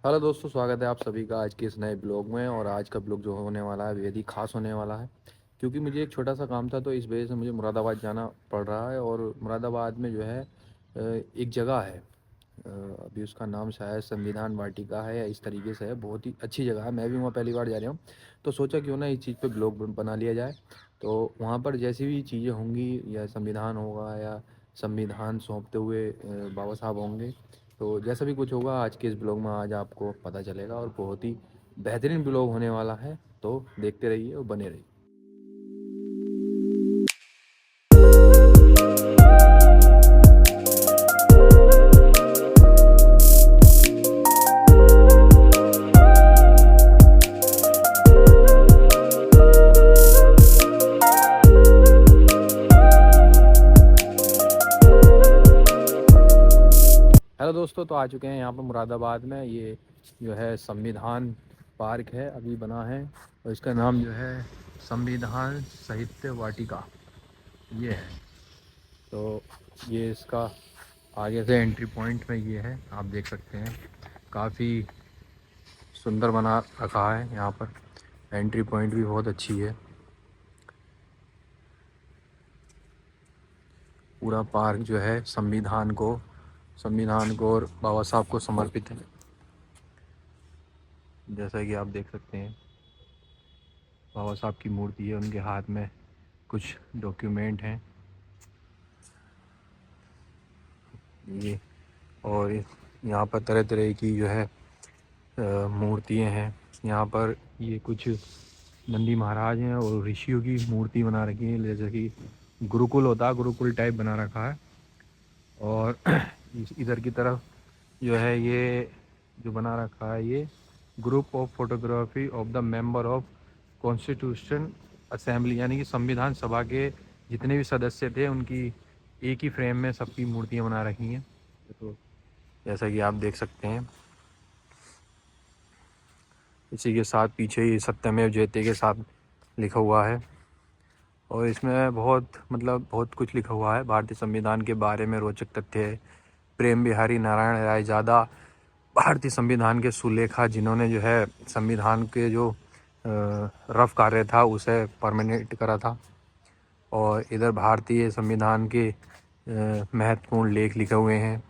Hello दोस्तों, स्वागत है आप सभी का आज के इस नए ब्लॉग में। और आज का ब्लॉग जो होने वाला है बेहद ही खास होने वाला है, क्योंकि मुझे एक छोटा सा काम था, तो इस वजह से मुझे मुरादाबाद जाना पड़ रहा है। और मुरादाबाद में जो है एक जगह है, अभी उसका नाम शायद संविधान वाटिका है या इस तरीके से है। बहुत ही अच्छी जगह है, मैं भी वहाँ पहली बार जा रहा हूँ। तो सोचा क्यों ना इस चीज़ पे ब्लॉग बना लिया जाए। तो वहाँ पर जैसी भी चीज़ें होंगी, या संविधान होगा, या संविधान सौंपते हुए बाबा साहब होंगे, तो जैसा भी कुछ होगा आज के इस ब्लॉग में आज आपको पता चलेगा। और बहुत ही बेहतरीन ब्लॉग होने वाला है, तो देखते रहिए और बने रहिए। हेलो दोस्तों, तो आ चुके हैं यहाँ पर मुरादाबाद में। ये जो है संविधान पार्क है, अभी बना है, और इसका नाम जो है संविधान साहित्य वाटिका ये है। तो ये इसका आगे से एंट्री पॉइंट में ये है, आप देख सकते हैं। काफ़ी सुंदर बना रखा है यहाँ पर, एंट्री पॉइंट भी बहुत अच्छी है। पूरा पार्क जो है संविधान को और बाबा साहब को समर्पित है, जैसा कि आप देख सकते हैं। बाबा साहब की मूर्ति है, उनके हाथ में कुछ डॉक्यूमेंट हैं ये। और यहाँ पर तरह तरह की जो है मूर्तियाँ हैं। यहाँ पर ये कुछ नंदी महाराज हैं और ऋषियों की मूर्ति बना रखी है, जैसे कि गुरुकुल होता है, गुरुकुल टाइप बना रखा है। और इधर की तरफ जो है ये जो बना रखा है, ये group of photography of the member of constitution assembly, यानी कि संविधान सभा के जितने भी सदस्य थे उनकी एक ही फ्रेम में सबकी मूर्तियां बना रखी हैं। तो जैसा कि आप देख सकते हैं, इसी के साथ पीछे ही सत्यमेव जयते के साथ लिखा हुआ है। और इसमें बहुत कुछ लिखा हुआ है भारतीय संविधान के बारे में, रोचक तथ्य है। प्रेम बिहारी नारायण राय ज़्यादा भारतीय संविधान के सुलेखा, जिन्होंने जो है संविधान के जो रफ कार्य था उसे परमानेंट करा था। और इधर भारतीय संविधान के महत्वपूर्ण लेख लिखे हुए हैं।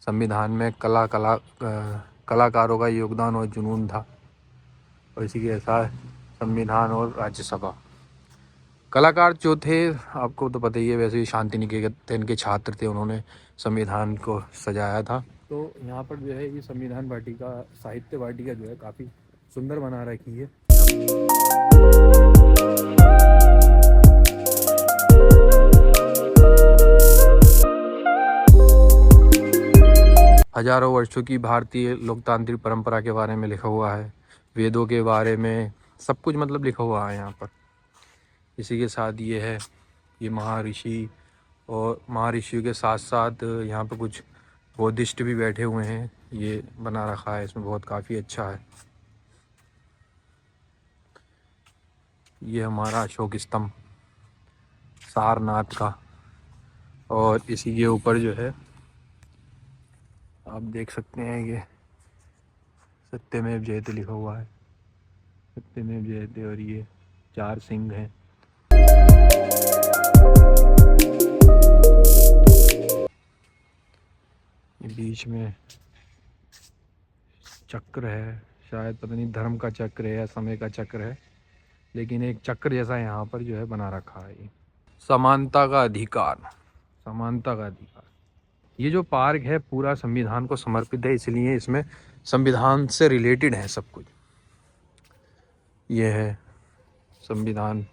संविधान में कलाकारों का योगदान और जुनून था। और इसी के साथ संविधान और राज्यसभा, कलाकार जो थे आपको तो पता ही है, वैसे ही शांति निकेतन के छात्र थे, उन्होंने संविधान को सजाया था। तो यहाँ पर जो है ये संविधान वाटिका, साहित्य वाटिका जो है काफ़ी सुंदर बना रखी है। हजारों वर्षों की भारतीय लोकतांत्रिक परंपरा के बारे में लिखा हुआ है, वेदों के बारे में सब कुछ लिखा हुआ है यहाँ पर। इसी के साथ ये है, ये महर्षि, और महर्षियों के साथ साथ यहाँ पे कुछ बौद्धिस्ट भी बैठे हुए हैं, ये बना रखा है इसमें, बहुत काफ़ी अच्छा है। ये हमारा अशोक स्तंभ सारनाथ का, और इसी के ऊपर जो है आप देख सकते हैं, ये सत्यमेव जयते लिखा हुआ है, सत्यमेव जयते। और ये 4 सिंह हैं। ये बीच में चक्र है, शायद पता नहीं धर्म का चक्र है या समय का चक्र है, लेकिन एक चक्र जैसा यहाँ पर जो है बना रखा है। ये समानता का अधिकार, समानता का अधिकार। ये जो पार्क है पूरा संविधान को समर्पित है, इसलिए इसमें संविधान से रिलेटेड है सब कुछ। ये है संविधान,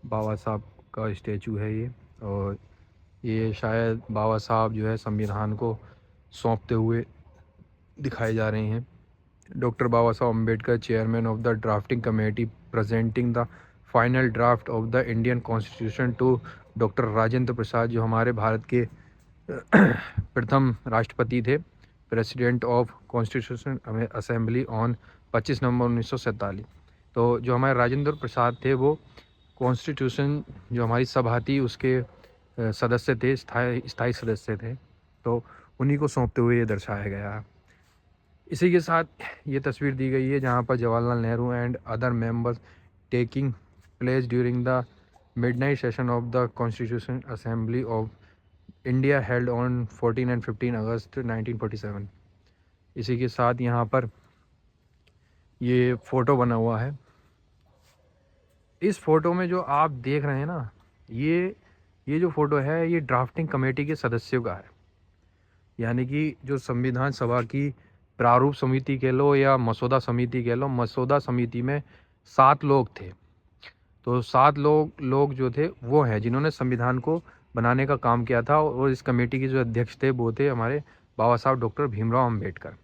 बाबा साहब का स्टैचू है ये। और ये शायद बाबा साहब जो है संविधान को सौंपते हुए दिखाए जा रहे हैं। Doctor Baba Saheb Ambedkar, chairman of the drafting committee, presenting the final draft of the Indian constitution to doctor Rajendra Prasad, जो हमारे भारत के प्रथम राष्ट्रपति थे, president of constitution assembly on 25 November 1947। तो जो हमारे राजेंद्र प्रसाद थे वो कॉन्स्टिट्यूशन जो हमारी सभा थी उसके सदस्य थे, स्थायी सदस्य थे। तो उन्हीं को सौंपते हुए ये दर्शाया गया है। इसी के साथ ये तस्वीर दी गई है जहाँ पर Jawaharlal Nehru and other members taking place during the midnight session of the constitution assembly of India held on 14 and 15 अगस्त 1947। इसी के साथ यहाँ पर ये फ़ोटो बना हुआ है। इस फ़ोटो में जो आप देख रहे हैं ना, ये जो फ़ोटो है ये ड्राफ्टिंग कमेटी के सदस्यों का है। यानी कि जो संविधान सभा की प्रारूप समिति कह लो या मसौदा समिति कह लो, मसौदा समिति में 7 लोग थे। तो 7 लोग जो थे वो हैं जिन्होंने संविधान को बनाने का काम किया था। और इस कमेटी के जो अध्यक्ष थे वो थे हमारे बाबा साहब डॉक्टर भीमराव अम्बेडकर।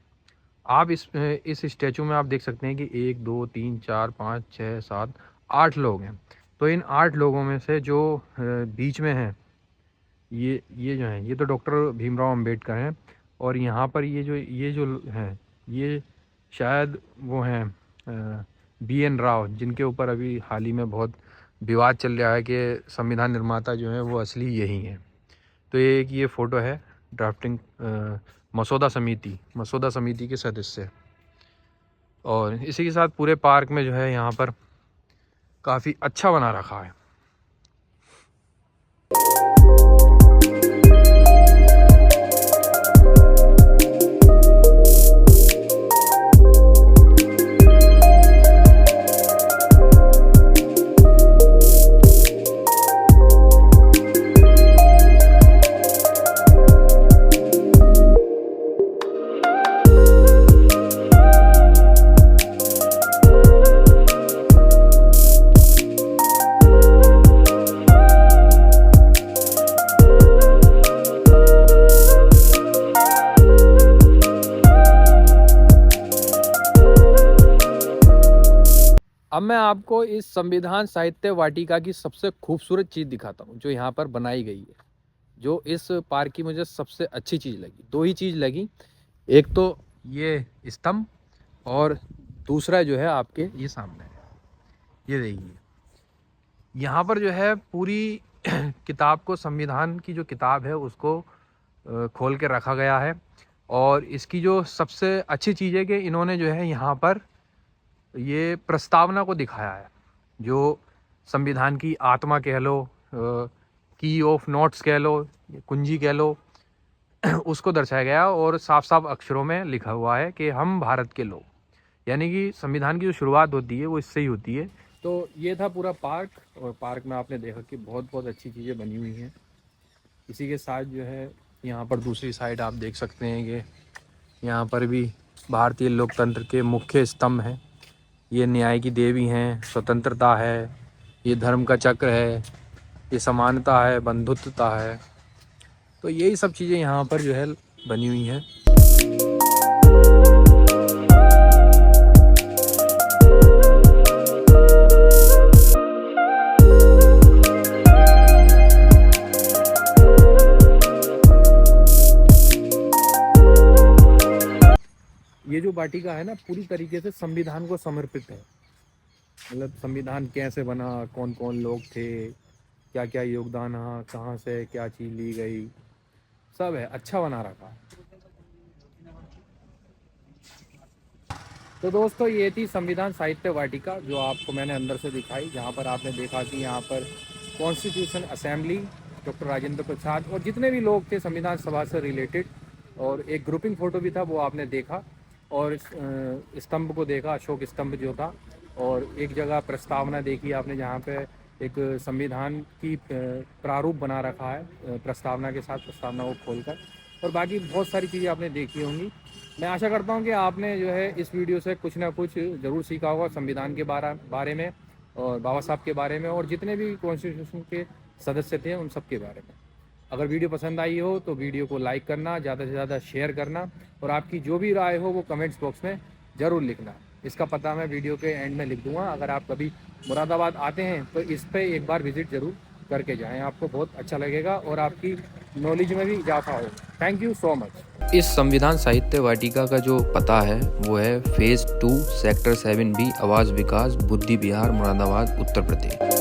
आप इस स्टैचू में आप देख सकते हैं कि 1 2 3 4 5 6 7 8 लोग हैं। तो इन 8 लोगों में से जो बीच में हैं ये जो हैं ये तो डॉक्टर भीमराव अम्बेडकर हैं। और यहाँ पर ये जो हैं ये शायद वो हैं BN राव, जिनके ऊपर अभी हाल ही में बहुत विवाद चल रहा है कि संविधान निर्माता जो हैं वो असली यही हैं। तो ये फ़ोटो है ड्राफ्टिंग मसौदा समिति के सदस्य। और इसी के साथ पूरे पार्क में जो है यहाँ पर काफ़ी अच्छा बना रखा है। अब मैं आपको इस संविधान साहित्य वाटिका की सबसे खूबसूरत चीज़ दिखाता हूँ जो यहाँ पर बनाई गई है। जो इस पार्क की मुझे सबसे अच्छी चीज़ लगी, 2 ही चीज़ लगी। एक तो ये स्तंभ और दूसरा जो है आपके ये सामने है, ये देखिए यहाँ पर जो है पूरी किताब को, संविधान की जो किताब है उसको खोल के रखा गया है। और इसकी जो सबसे अच्छी चीज़ है कि इन्होंने जो है यहाँ पर ये प्रस्तावना को दिखाया है, जो संविधान की आत्मा कह लो, की ऑफ नोट्स कह लो, कुंजी कह लो, उसको दर्शाया गया और साफ साफ अक्षरों में लिखा हुआ है कि हम भारत के लोग, यानी कि संविधान की जो शुरुआत होती है वो इससे ही होती है। तो ये था पूरा पार्क, और पार्क में आपने देखा कि बहुत अच्छी चीज़ें बनी हुई हैं। इसी के साथ जो है यहाँ पर दूसरी साइड आप देख सकते हैं कि यहाँ पर भी भारतीय लोकतंत्र के मुख्य स्तंभ हैं। ये न्याय की देवी हैं, स्वतंत्रता है, ये धर्म का चक्र है, ये समानता है, बंधुत्वता है। तो यही सब चीज़ें यहाँ पर जो है बनी हुई हैं। ये जो वाटिका है ना पूरी तरीके से संविधान को समर्पित है। मतलब संविधान कैसे बना, कौन कौन लोग थे, क्या क्या योगदान, कहाँ से क्या चीज़ ली गई, सब है, अच्छा बना रखा। तो दोस्तों ये थी संविधान साहित्य वाटिका जो आपको मैंने अंदर से दिखाई, जहाँ पर आपने देखा कि यहाँ पर कॉन्स्टिट्यूशन असेंबली डॉक्टर राजेंद्र प्रसाद और जितने भी लोग थे संविधान सभा से रिलेटेड, और एक ग्रुपिंग फ़ोटो भी था वो आपने देखा, और स्तंभ को देखा, अशोक स्तंभ जो था, और एक जगह प्रस्तावना देखी आपने जहाँ पे एक संविधान की प्रारूप बना रखा है प्रस्तावना के साथ, प्रस्तावना को खोलकर, और बाकी बहुत सारी चीज़ें आपने देखी होंगी। मैं आशा करता हूँ कि आपने जो है इस वीडियो से कुछ ना कुछ ज़रूर सीखा होगा संविधान के बारे में, और बाबा साहब के बारे में, और जितने भी कॉन्स्टिट्यूशन के सदस्य थे उन सब के बारे में। अगर वीडियो पसंद आई हो तो वीडियो को लाइक करना, ज़्यादा से ज़्यादा शेयर करना, और आपकी जो भी राय हो वो कमेंट्स बॉक्स में ज़रूर लिखना। इसका पता मैं वीडियो के एंड में लिख दूंगा। अगर आप कभी मुरादाबाद आते हैं तो इस पे एक बार विज़िट ज़रूर करके जाएं, आपको बहुत अच्छा लगेगा और आपकी नॉलेज में भी इजाफा होगा। Thank you so much. इस संविधान साहित्य वाटिका का जो पता है वो है फेज़ 2 सेक्टर 7B आवास विकास बुद्धि विहार मुरादाबाद उत्तर प्रदेश।